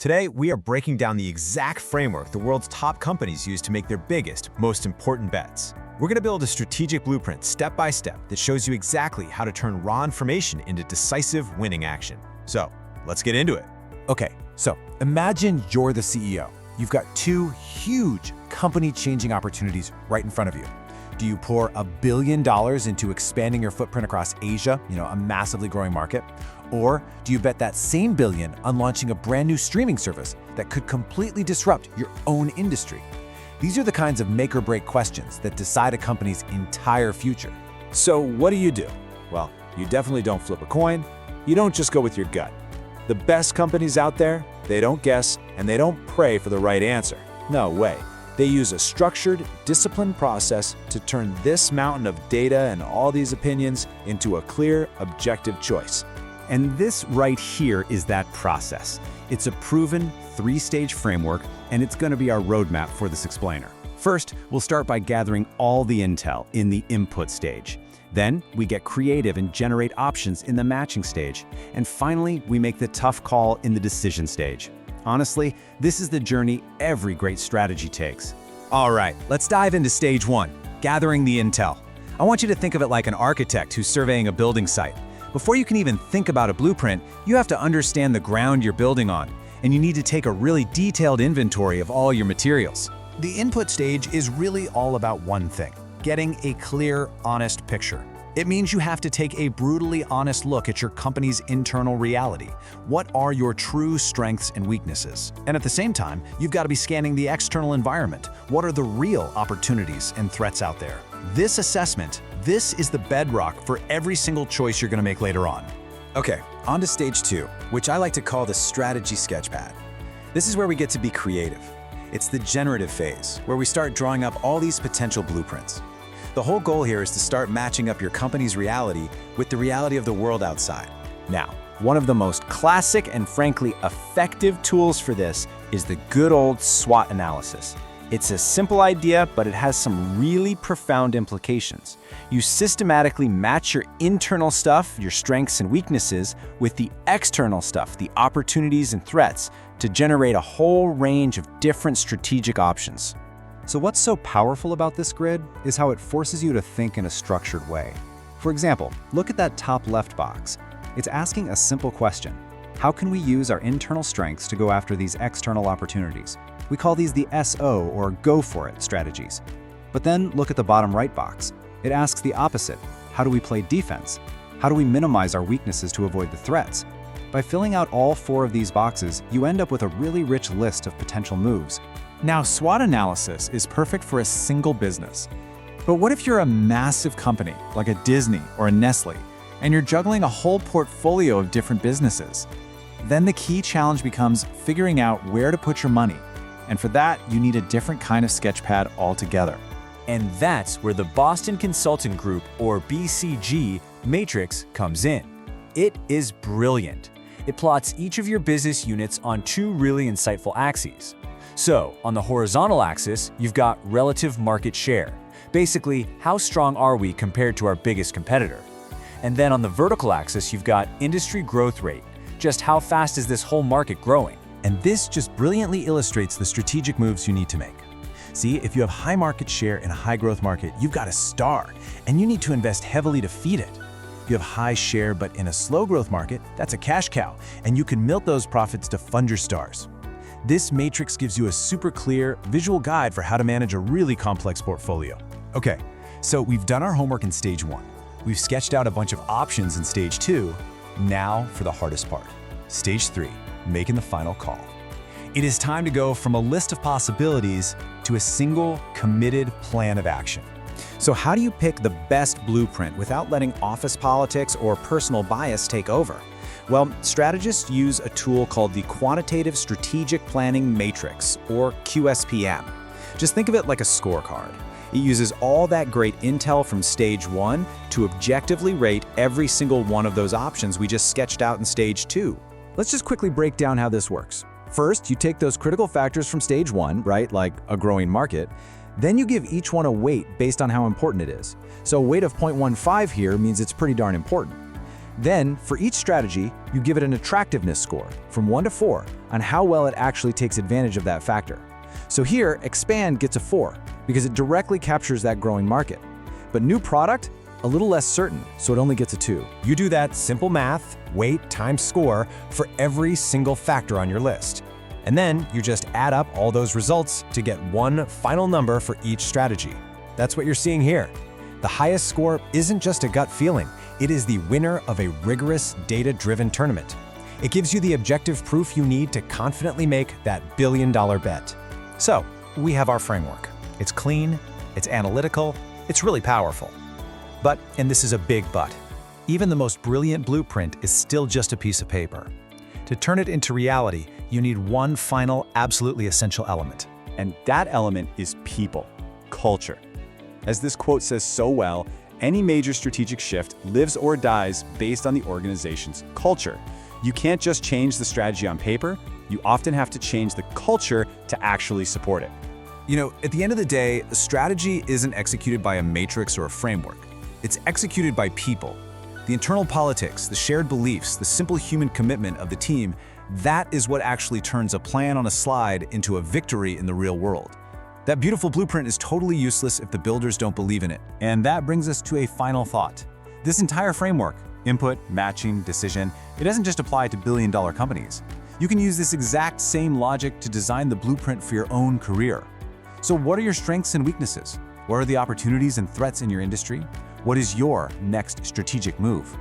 Today, we are breaking down the exact framework the world's top companies use to make their biggest, most important bets. We're going to build a strategic blueprint step by step that shows you exactly how to turn raw information into decisive winning action. So, let's get into it. Okay, so imagine you're the CEO. You've got two huge company-changing opportunities right in front of you. Do you pour $1 billion into expanding your footprint across Asia, a massively growing market? Or do you bet that same billion on launching a brand new streaming service that could completely disrupt your own industry? These are the kinds of make or break questions that decide a company's entire future. So what do? Well, you definitely don't flip a coin. You don't just go with your gut. The best companies out there, they don't guess and they don't pray for the right answer. No way. They use a structured, disciplined process to turn this mountain of data and all these opinions into a clear, objective choice. And this right here is that process. It's a proven 3-stage framework, and it's going to be our roadmap for this explainer. First, we'll start by gathering all the intel in the input stage. Then, we get creative and generate options in the matching stage. And finally, we make the tough call in the decision stage. Honestly, this is the journey every great strategy takes. All right, let's dive into stage 1, gathering the intel. I want you to think of it like an architect who's surveying a building site. Before you can even think about a blueprint, you have to understand the ground you're building on, and you need to take a really detailed inventory of all your materials. The input stage is really all about one thing: getting a clear, honest picture. It means you have to take a brutally honest look at your company's internal reality. What are your true strengths and weaknesses? And at the same time, you've got to be scanning the external environment. What are the real opportunities and threats out there? This assessment, this is the bedrock for every single choice you're going to make later on. Okay, on to stage 2, which I like to call the strategy sketchpad. This is where we get to be creative. It's the generative phase, where we start drawing up all these potential blueprints. The whole goal here is to start matching up your company's reality with the reality of the world outside. Now, one of the most classic and frankly effective tools for this is the good old SWOT analysis. It's a simple idea, but it has some really profound implications. You systematically match your internal stuff, your strengths and weaknesses, with the external stuff, the opportunities and threats, to generate a whole range of different strategic options. So what's so powerful about this grid is how it forces you to think in a structured way. For example, look at that top left box. It's asking a simple question. How can we use our internal strengths to go after these external opportunities? We call these the SO, or go for it, strategies. But then look at the bottom right box. It asks the opposite. How do we play defense? How do we minimize our weaknesses to avoid the threats? By filling out all 4 of these boxes, you end up with a really rich list of potential moves. Now, SWOT analysis is perfect for a single business. But what if you're a massive company, like a Disney or a Nestle, and you're juggling a whole portfolio of different businesses? Then the key challenge becomes figuring out where to put your money. And for that, you need a different kind of sketchpad altogether. And that's where the Boston Consulting Group, or BCG Matrix, comes in. It is brilliant. It plots each of your business units on 2 really insightful axes. So, on the horizontal axis, you've got relative market share. Basically, how strong are we compared to our biggest competitor? And then on the vertical axis, you've got industry growth rate. Just how fast is this whole market growing? And this just brilliantly illustrates the strategic moves you need to make. See, if you have high market share in a high growth market, you've got a star, and you need to invest heavily to feed it. If you have high share but in a slow growth market, that's a cash cow, and you can milk those profits to fund your stars. This matrix gives you a super clear, visual guide for how to manage a really complex portfolio. Okay, so we've done our homework in stage 1. We've sketched out a bunch of options in stage 2. Now for the hardest part. Stage 3, making the final call. It is time to go from a list of possibilities to a single, committed plan of action. So how do you pick the best blueprint without letting office politics or personal bias take over? Well, strategists use a tool called the Quantitative Strategic Planning Matrix, or QSPM. Just think of it like a scorecard. It uses all that great intel from stage 1 to objectively rate every single one of those options we just sketched out in stage 2. Let's just quickly break down how this works. First, you take those critical factors from stage 1, right, like a growing market. Then you give each one a weight based on how important it is. So a weight of 0.15 here means it's pretty darn important. Then, for each strategy, you give it an attractiveness score from 1 to 4 on how well it actually takes advantage of that factor. So here, expand gets a 4 because it directly captures that growing market. But new product, a little less certain, so it only gets a 2. You do that simple math, weight times score, for every single factor on your list. And then you just add up all those results to get one final number for each strategy. That's what you're seeing here. The highest score isn't just a gut feeling, it is the winner of a rigorous, data-driven tournament. It gives you the objective proof you need to confidently make that billion-dollar bet. So, we have our framework. It's clean, it's analytical, it's really powerful. But, and this is a big but, even the most brilliant blueprint is still just a piece of paper. To turn it into reality, you need one final, absolutely essential element. And that element is people, culture. As this quote says so well, any major strategic shift lives or dies based on the organization's culture. You can't just change the strategy on paper, you often have to change the culture to actually support it. You know, at the end of the day, a strategy isn't executed by a matrix or a framework. It's executed by people. The internal politics, the shared beliefs, the simple human commitment of the team, that is what actually turns a plan on a slide into a victory in the real world. That beautiful blueprint is totally useless if the builders don't believe in it. And that brings us to a final thought. This entire framework, input, matching, decision, it doesn't just apply to billion-dollar companies. You can use this exact same logic to design the blueprint for your own career. So what are your strengths and weaknesses? What are the opportunities and threats in your industry? What is your next strategic move?